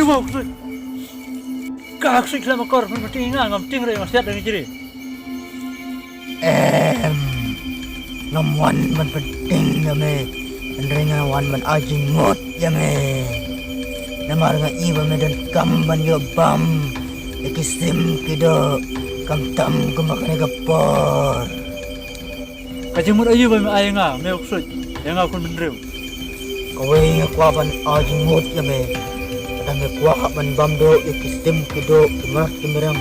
mau sih. Kak sih kalau makor mesti ngam ting re masyad dengan ciri. Ngawan man penting ya me. Andre ngawan man ajing ngot ya me. Namar nga iba me dan kamban yo bam. Ikisim kido kam tam kumakane kapor. Kajimur ayu ba me ayanga me uksud. Yang aku bener. Kawai nga kwaban ajing ngot ya me. Kadang kwa man bamdo ikisim kido kumak kimerang.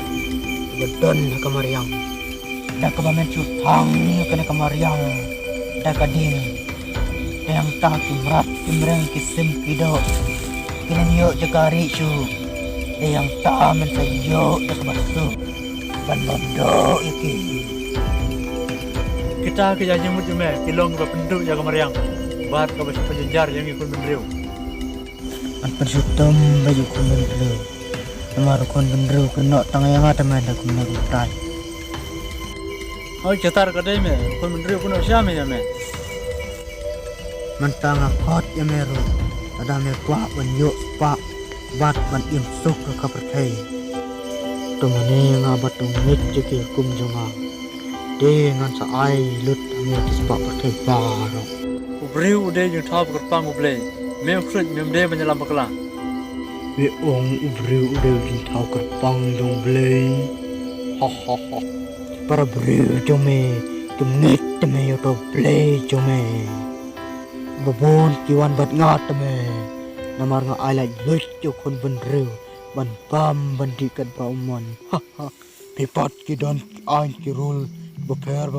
Yodon kamariang. Da kabamen cutang kena kamariang. Da kadin. Yang tak kimrat kimerang kisim kido. Kena niyo jagari su. Yang tak men sayo da kabasu. Ban bamdo iki. Kita ke jajimut me kilong ba penduk jaga mariang. Bat ka basa penjejar yang ikut bener. An persutam baju kun bendro. Namar kun bendro kena tangayang ata men da kun nagutai. Oh cetar kadai me kun bener kuno siame ya me. Mantang akot ya meru. Ada me kwa ban yo pak bat ban im suk ka perthai. Tumane nga batung mit jeki kum jonga. De ngan sa ai lut me kispa perthai baro. Ubriu udah yang thap kerpang ublei. Me uksud me mde menyelam bakla. Be ong ubriu udah jin thau kerpang jong blei. Ha ha ha. Para briu jome tumnet me yo to blei jome. Babon kiwan bat ngat me. Namar nga ai lai lut yo kon benreu. Ban pam bandikat baumon. Ha ha. Pipat ki don ain ki rul. Baper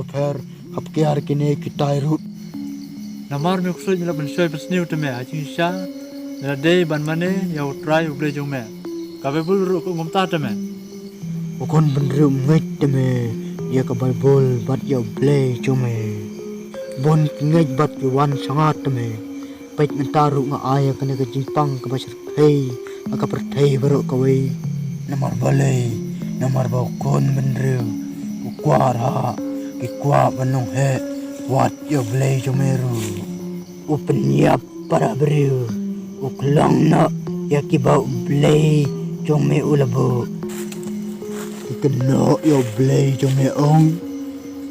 hap kiar kine ki tairut. Namar me uksud mila bensoi besniu te me acing sya. Mila dei ban mane ya utrai ublei jong me. Kabe bul ru ko ngomta te me. Ukon benreu ngait te me. Dia ka Bible bat yo blei jome. Bon ngait bat ki wan sangat te me. Pait mentaru nga aya kena ka jimpang ka basir hei. Aka perthai baru kawai. Namar balai. Namar bau kon benreu. Kuara kikwa banong he wat yo blei jomeru upnyap para breu uklang na yakibau blei jome ulabo ikeno yo blei jome ong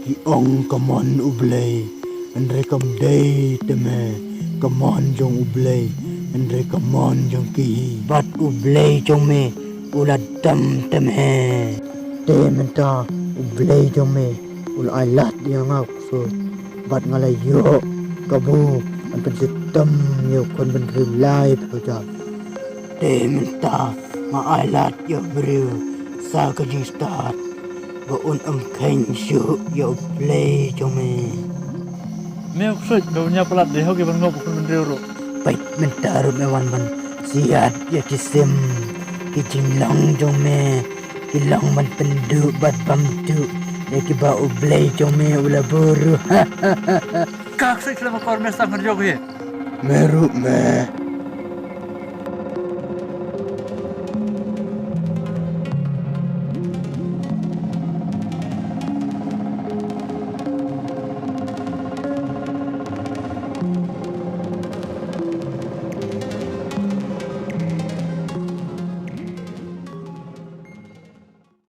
ki ong kaman ublei andre kam dei teme kaman jong ublei andre kaman jong ki bat ublei jome uladam teme tementa ublei jome ul alat dia ngau so bat ngalayo kabu an pensitam yo kon benreu lai phoja te menta ma alat yo breu sa ka jistat bo un khen shu yo ublei jome Me uksud baunya pelat deh hoki ban ngop kun bener ru. pait menta ru me wan ban siat ya kisim kijinlang jome kilang man pendu bat bamtu Eki ba ublei jome ula buru. Kak sih kalau makor me sang kerja gue. Meru me.